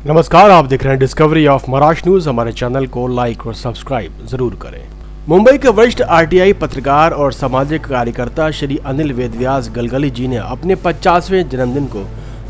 नमस्कार, आप देख रहे हैं डिस्कवरी ऑफ महाराष्ट्र न्यूज। हमारे चैनल को लाइक और सब्सक्राइब जरूर करें। मुंबई के वरिष्ठ आरटीआई पत्रकार और सामाजिक कार्यकर्ता श्री अनिल वेदव्यास गलगली जी ने अपने 50वें जन्मदिन को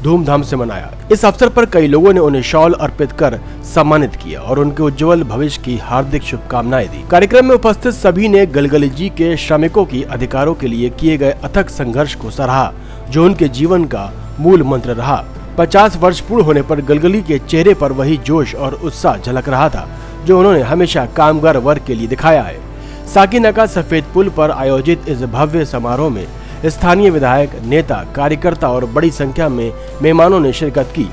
धूमधाम से मनाया। इस अवसर पर कई लोगों ने उन्हें शॉल अर्पित कर सम्मानित किया और उनके उज्जवल भविष्य की हार्दिक शुभकामनाएं दी। कार्यक्रम में उपस्थित सभी ने गलगली जी के श्रमिकों की अधिकारों के लिए किए गए अथक संघर्ष को सराहा, जो उनके जीवन का मूल मंत्र रहा। 50 वर्ष पूर्ण होने पर गलगली के चेहरे पर वही जोश और उत्साह झलक रहा था जो उन्होंने हमेशा कामगार वर्ग के लिए दिखाया है। साकीनाका सफेद पुल पर आयोजित इस भव्य समारोह में स्थानीय विधायक, नेता, कार्यकर्ता और बड़ी संख्या में मेहमानों ने शिरकत की।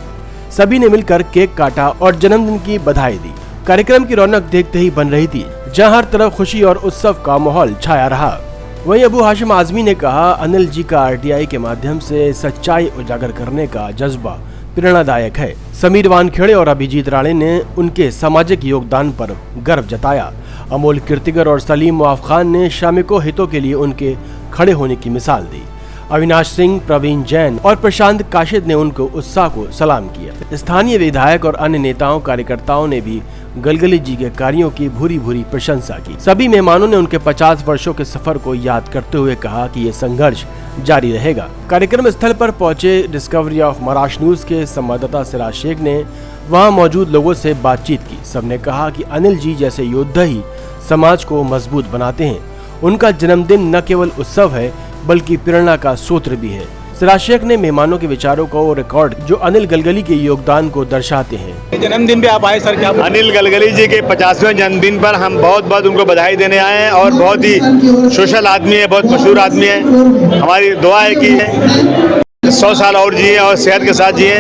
सभी ने मिलकर केक काटा और जन्मदिन की बधाई दी। कार्यक्रम की रौनक देखते ही बन रही थी, जहाँ हर तरफ खुशी और उत्सव का माहौल छाया रहा। वहीं अबू हाशिम आजमी ने कहा, अनिल जी का आरटीआई के माध्यम से सच्चाई उजागर करने का जज्बा प्रेरणादायक है। समीर वानखेड़े और अभिजीत राणे ने उनके सामाजिक योगदान पर गर्व जताया। अमोल कीर्तिगर और सलीम मुआफ खान ने श्रमिकों हितों के लिए उनके खड़े होने की मिसाल दी। अविनाश सिंह, प्रवीण जैन और प्रशांत काशिद ने उनको उत्साह को सलाम किया। स्थानीय विधायक और अन्य नेताओं, कार्यकर्ताओं ने भी गलगली जी के कार्यों की भूरी भूरी प्रशंसा की। सभी मेहमानों ने उनके 50 वर्षों के सफर को याद करते हुए कहा कि ये संघर्ष जारी रहेगा। कार्यक्रम स्थल पर पहुंचे डिस्कवरी ऑफ महाराष्ट्र न्यूज के संवाददाता सिराज शेख ने वहां मौजूद लोगों से बातचीत की। सबने कहा कि अनिल जी जैसे योद्धा ही समाज को मजबूत बनाते हैं। उनका जन्मदिन न केवल उत्सव है बल्कि प्रेरणा का सूत्र भी है। सिराज शेख ने मेहमानों के विचारों को रिकॉर्ड जो अनिल गलगली के योगदान को दर्शाते हैं। जन्मदिन पे आप आए सर, क्या अनिल गलगली जी के 50वें जन्मदिन पर हम बहुत उनको बधाई देने आए हैं और बहुत ही सोशल आदमी है, बहुत मशहूर आदमी है। हमारी दुआ है कि 100 साल और जिए और सेहत के साथ जिए।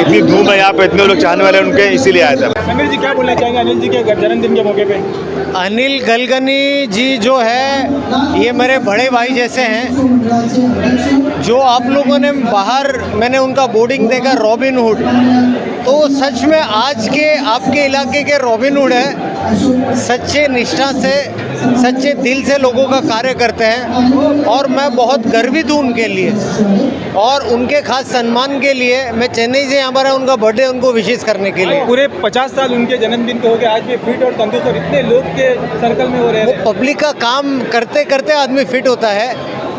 इतनी धूम है यहाँ पे, इतने लोग चाहने वाले उनके, इसीलिए आया था। समीर जी क्या बोलना चाहेंगे अनिल जी के जन्मदिन के मौके पे? अनिल गलगली जी जो है ये मेरे बड़े भाई जैसे हैं। जो आप लोगों ने बाहर मैंने उनका बोर्डिंग देखा रॉबिन हुड, तो सच में आज के आपके इलाके के रॉबिन हुड है। सच्चे निष्ठा से, सच्चे दिल से लोगों का कार्य करते हैं और मैं बहुत गर्वित हूँ उनके लिए और उनके खास सम्मान के लिए मैं चेन्नई से यहाँ पर उनका बर्थडे उनको विशेष करने के लिए। पूरे 50 साल उनके जन्मदिन को हो गए, आज भी फिट और तंदुरुस्त और इतने लोग के सर्कल में हो रहे हैं। वो पब्लिक का काम करते करते आदमी फिट होता है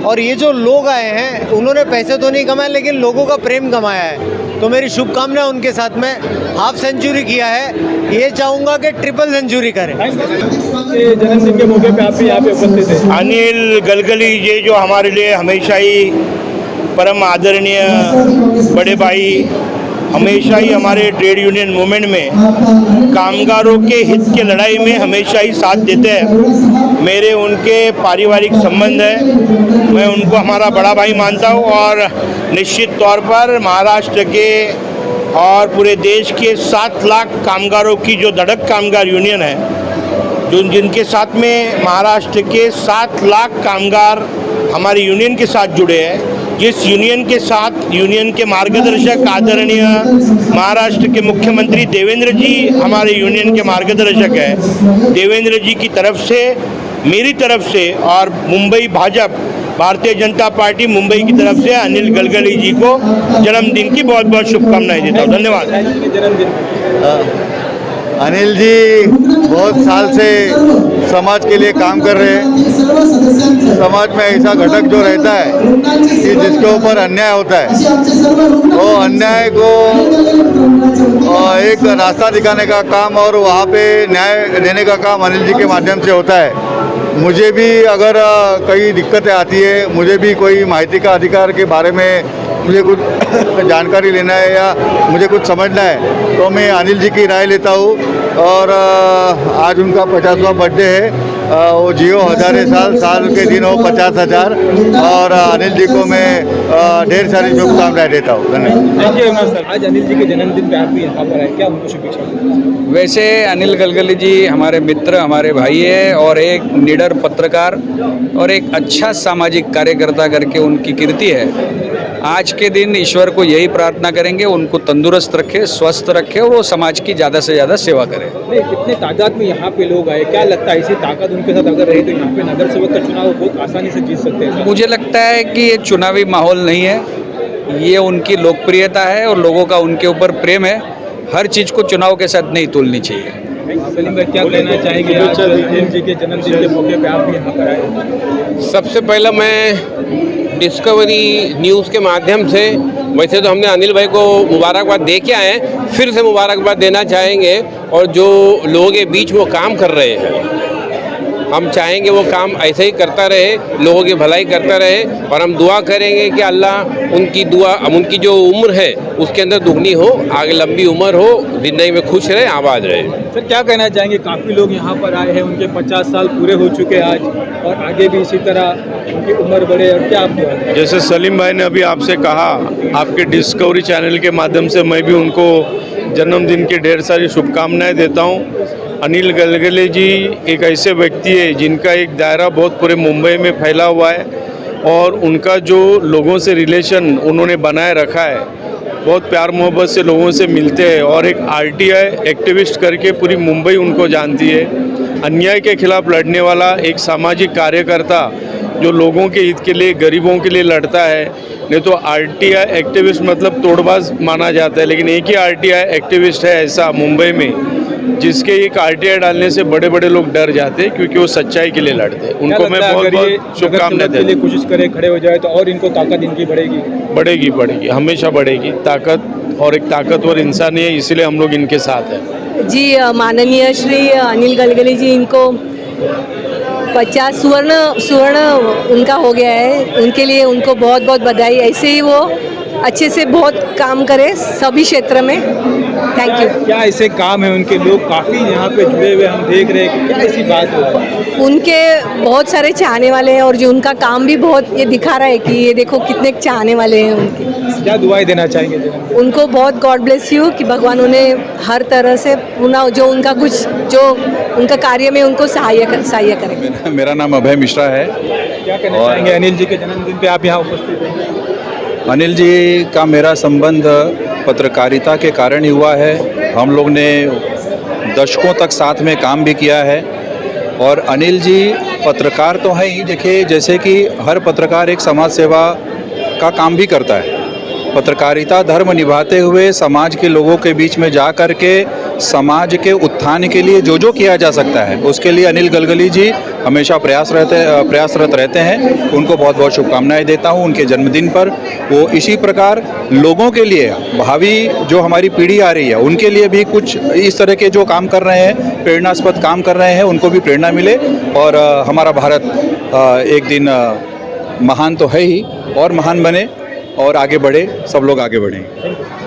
और ये जो लोग आए हैं उन्होंने पैसे तो नहीं कमाए लेकिन लोगों का प्रेम कमाया है। तो मेरी शुभकामना उनके साथ में। हाफ सेंचुरी किया है, ये चाहूँगा कि ट्रिपल सेंचुरी करें। जन्मदिन के मौके पे आप भी यहाँ पे उपस्थित थे। अनिल गलगली जी जो हमारे लिए हमेशा ही परम आदरणीय बड़े भाई, हमेशा ही हमारे ट्रेड यूनियन मूवमेंट में कामगारों के हित के लड़ाई में हमेशा ही साथ देते हैं। मेरे उनके पारिवारिक संबंध है, मैं उनको हमारा बड़ा भाई मानता हूँ और निश्चित तौर पर महाराष्ट्र के और पूरे देश के 7 लाख कामगारों की जो धड़क कामगार यूनियन है, जो जिनके साथ में महाराष्ट्र के 7 लाख कामगार हमारी यूनियन के साथ जुड़े हैं, जिस यूनियन के साथ यूनियन के मार्गदर्शक आदरणीय महाराष्ट्र के मुख्यमंत्री देवेंद्र जी हमारे यूनियन के मार्गदर्शक हैं। देवेंद्र जी की तरफ से, मेरी तरफ से और मुंबई भाजपा भारतीय जनता पार्टी मुंबई की तरफ से अनिल गलगली जी को जन्मदिन की बहुत शुभकामनाएं देता हूँ। धन्यवाद। अनिल जी बहुत साल से समाज के लिए काम कर रहे हैं। समाज में ऐसा घटक जो रहता है कि जिसके ऊपर अन्याय होता है, वो अन्याय को एक रास्ता दिखाने का काम और वहाँ पे न्याय देने का काम अनिल जी के माध्यम से होता है। मुझे भी अगर कई दिक्कतें आती है, मुझे भी कोई माहिती का अधिकार के बारे में मुझे कुछ जानकारी लेना है या मुझे कुछ समझना है तो मैं अनिल जी की राय लेता हूँ। और आज उनका 50वां बर्थडे है, वो जियो हज़ारे साल के दिन हो 50,000 और अनिल जी को मैं ढेर सारी शुभकामनाएं देता हूँ। धन्यवाद। आज अनिल जी के जन्मदिन पे आप भी यहाँ पर आए, क्या उनको शुभेच्छा? वैसे अनिल गलगली जी हमारे मित्र, हमारे भाई है और एक निडर पत्रकार और एक अच्छा सामाजिक कार्यकर्ता करके उनकी कीर्ति है। आज के दिन ईश्वर को यही प्रार्थना करेंगे उनको तंदुरुस्त रखे, स्वस्थ रखे और वो समाज की ज़्यादा से ज़्यादा सेवा करें। कितने तादाद में यहाँ पे लोग आए, क्या लगता है इसी ताकत उनके साथ अगर रहे तो यहाँ पे नगर सेवक का चुनाव बहुत आसानी से जीत सकते हैं? मुझे लगता है कि ये चुनावी माहौल नहीं है, ये उनकी लोकप्रियता है और लोगों का उनके ऊपर प्रेम है। हर चीज़ को चुनाव के साथ नहीं तोलनी चाहिए। सलीम भाई क्या कहना चाहेंगे आज अनिल जी के जन्मदिन के मौके पे आप भी यहाँ पर आए? सबसे पहले मैं डिस्कवरी न्यूज़ के माध्यम से, वैसे तो हमने अनिल भाई को मुबारकबाद दे के आए हैं, फिर से मुबारकबाद देना चाहेंगे। और जो लोगों के बीच वो काम कर रहे हैं, हम चाहेंगे वो काम ऐसे ही करता रहे, लोगों की भलाई करता रहे। और हम दुआ करेंगे कि अल्लाह उनकी जो उम्र है उसके अंदर दुगनी हो, आगे लंबी उम्र हो, ज़िंदगी में खुश रहे, आबाद रहे। सर क्या कहना चाहेंगे, काफ़ी लोग यहाँ पर आए हैं, उनके 50 साल पूरे हो चुके हैं आज, और आगे भी इसी तरह उनकी उम्र बढ़े, और क्या आप जैसे सलीम भाई ने अभी आपसे कहा, आपके डिस्कवरी चैनल के माध्यम से मैं भी उनको जन्मदिन की ढेर सारी शुभकामनाएं देता हूं। अनिल गलगली जी एक ऐसे व्यक्ति है जिनका एक दायरा बहुत पूरे मुंबई में फैला हुआ है, और उनका जो लोगों से रिलेशन उन्होंने बनाए रखा है, बहुत प्यार मोहब्बत से लोगों से मिलते हैं। और एक आरटीआई एक्टिविस्ट करके पूरी मुंबई उनको जानती है। अन्याय के खिलाफ लड़ने वाला एक सामाजिक कार्यकर्ता जो लोगों के हित के लिए, गरीबों के लिए लड़ता है। नहीं तो आरटीआई एक्टिविस्ट मतलब तोड़बाज माना जाता है, लेकिन एक ही आरटीआई एक्टिविस्ट है ऐसा मुंबई में जिसके एक आरटीआई डालने से बड़े बड़े लोग डर जाते हैं, क्योंकि वो सच्चाई के लिए लड़ते हैं। उनको मैं बहुत बहुत शुभकामनाएं देता हूं। कोशिश करें, खड़े हो जाए तो और इनको ताकत इनकी बढ़ेगी, हमेशा बढ़ेगी। ताकत और एक ताकतवर इंसान है, इसलिए हम लोग इनके साथ हैं। जी माननीय श्री अनिल गलगली जी, इनको 50 स्वर्ण उनका हो गया है, उनके लिए उनको बहुत बहुत बधाई। ऐसे ही वो अच्छे से बहुत काम करे सभी क्षेत्र में। Thank you. क्या ऐसे काम है उनके, लोग काफ़ी यहाँ पे जुड़े हुए हम देख रहे हैं, क्या ऐसी बात है? उनके बहुत सारे चाहने वाले हैं, और जो उनका काम भी बहुत ये दिखा रहा है कि ये देखो कितने चाहने वाले हैं उनके। क्या दुआएं देना चाहेंगे उनको? बहुत गॉड ब्लेस यू, कि भगवान उन्हें हर तरह से पुनः जो उनका कुछ जो उनका कार्य में उनको सहाय करें। मेरा नाम अभय मिश्रा है। क्या कहना चाहेंगे अनिल जी के जन्मदिन पे आप यहाँ उपस्थित हैं? अनिल जी का मेरा संबंध पत्रकारिता के कारण ही हुआ है। हम लोग ने दशकों तक साथ में काम भी किया है। और अनिल जी पत्रकार तो हैं ही, देखिए जैसे कि हर पत्रकार एक समाज सेवा का काम भी करता है। पत्रकारिता धर्म निभाते हुए समाज के लोगों के बीच में जा कर के समाज के उत्थान के लिए जो किया जा सकता है, उसके लिए अनिल गलगली जी हमेशा प्रयासरत रहते हैं। उनको बहुत बहुत शुभकामनाएं देता हूं उनके जन्मदिन पर। वो इसी प्रकार लोगों के लिए, भावी जो हमारी पीढ़ी आ रही है उनके लिए भी कुछ इस तरह के जो काम कर रहे हैं, प्रेरणास्पद काम कर रहे हैं, उनको भी प्रेरणा मिले। और हमारा भारत एक दिन महान तो है ही, और महान बने और आगे बढ़े, सब लोग आगे बढ़ें।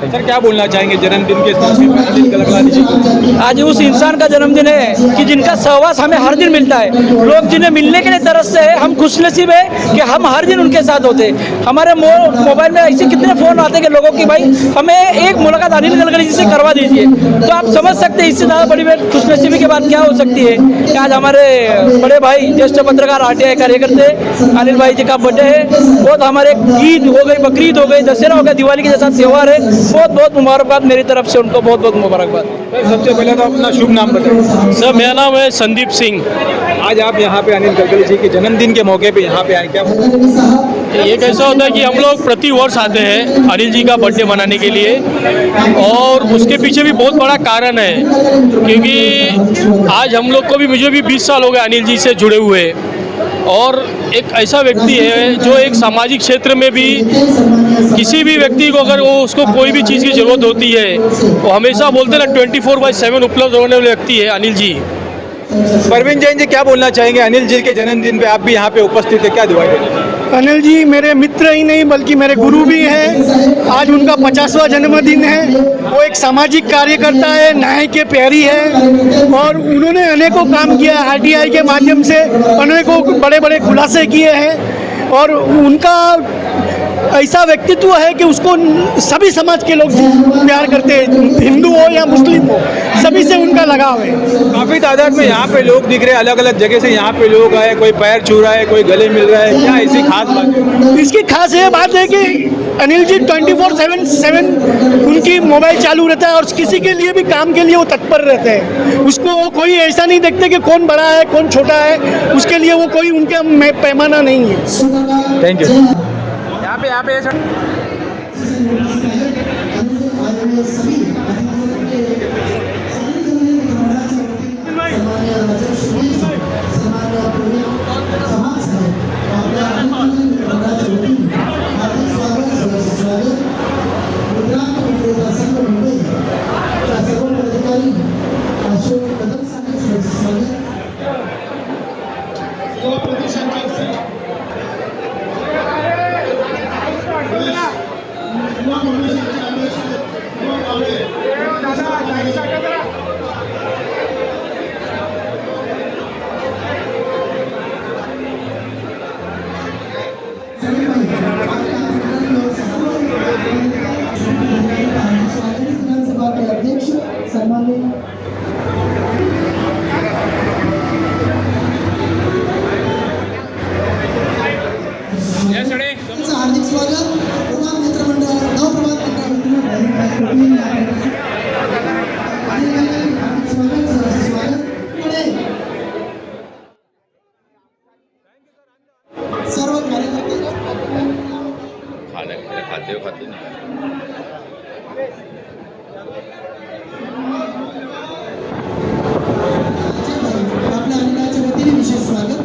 सर क्या बोलना चाहेंगे जन्मदिन के मौके पर अनिल गलगली जी को? आज उस इंसान का जन्मदिन है कि जिनका सहवास हमें हर दिन मिलता है। लोग जिन्हें मिलने के लिए तरसते हैं, हम खुशनसीब है कि हम हर दिन उनके साथ होते हैं। हमारे मोबाइल में ऐसे कितने फ़ोन आते हैं कि लोगों की भाई हमें एक मुलाकात अनिल गलगली जी से करवा दीजिए। तो आप समझ सकते हैं इससे ज़्यादा बड़ी खुशनसीबी की बात क्या हो सकती है कि आज हमारे बड़े भाई ज्येष्ठ पत्रकार आरटीआई कार्यकर्ते अनिल भाई जी का बर्थडे है। बहुत हमारे ईद हो गई, बकरीद हो गई, दशहरा हो गया, दिवाली के जैसा त्यौहार है। बहुत बहुत मुबारकबाद मेरी तरफ से उनको, बहुत बहुत मुबारकबाद। सबसे पहले तो अपना शुभ नाम बताइए। सर मेरा नाम है संदीप सिंह। आज आप यहाँ पे अनिल गलगली जी के जन्मदिन के मौके पे यहाँ पे आए, क्या ये कैसा होता है कि हम लोग प्रति वर्ष आते हैं अनिल जी का बर्थडे मनाने के लिए, और उसके पीछे भी बहुत बड़ा कारण है, क्योंकि आज हम लोग को भी, मुझे भी 20 साल हो गए अनिल जी से जुड़े हुए। और एक ऐसा व्यक्ति है जो एक सामाजिक क्षेत्र में भी किसी भी व्यक्ति को अगर वो उसको कोई भी चीज़ की ज़रूरत होती है, वो हमेशा बोलते हैं ना 24/7 उपलब्ध होने वाले व्यक्ति है अनिल जी। परवीन जैन जी क्या बोलना चाहेंगे? अनिल जी के जन्मदिन पे आप भी यहाँ पे उपस्थित है, क्या दुआएं देना? अनिल जी मेरे मित्र ही नहीं बल्कि मेरे गुरु भी हैं। आज उनका 50वां जन्मदिन है। वो एक सामाजिक कार्यकर्ता है, न्याय के प्यारी है, और उन्होंने अनेकों काम किया आरटीआई के माध्यम से, अनेकों बड़े बड़े खुलासे किए हैं। और उनका ऐसा व्यक्तित्व है कि उसको सभी समाज के लोग प्यार करते हैं, हिंदू हो या मुस्लिम हो, सभी से उनका लगाव है। काफ़ी तादाद में यहाँ पे लोग दिख रहे हैं, अलग अलग जगह से यहाँ पे लोग आए, कोई पैर छू रहा है, कोई गले मिल रहा है, क्या ऐसी खास बात है? इसकी खास ये बात है कि अनिल जी 24/7 उनकी मोबाइल चालू रहता है, और किसी के लिए भी काम के लिए वो तत्पर रहते हैं। उसको वो कोई ऐसा नहीं देखते कि कौन बड़ा है कौन छोटा है, उसके लिए वो कोई उनका पैमाना नहीं है। Thank you. यहाँ पे अध्यक्ष सन्माननीय हार्दिक स्वागत प्रभात मित्रमंडळ नवप्रभात सर्व कार्यकर्ते आपल्या अनिलाच्या वतीने विशेष स्वागत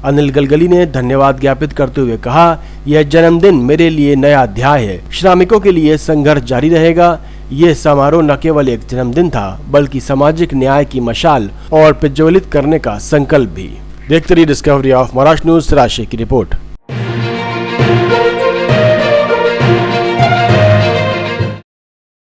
अनिल गलगली ने धन्यवाद ज्ञापित करते हुए कहा, यह जन्मदिन मेरे लिए नया अध्याय है। श्रमिकों के लिए संघर्ष जारी रहेगा। ये समारोह न केवल एक जन्मदिन था, बल्कि सामाजिक न्याय की मशाल और प्रज्वलित करने का संकल्प भी। देखते रहिए डिस्कवरी ऑफ महाराष्ट्र न्यूज। राशि की रिपोर्ट।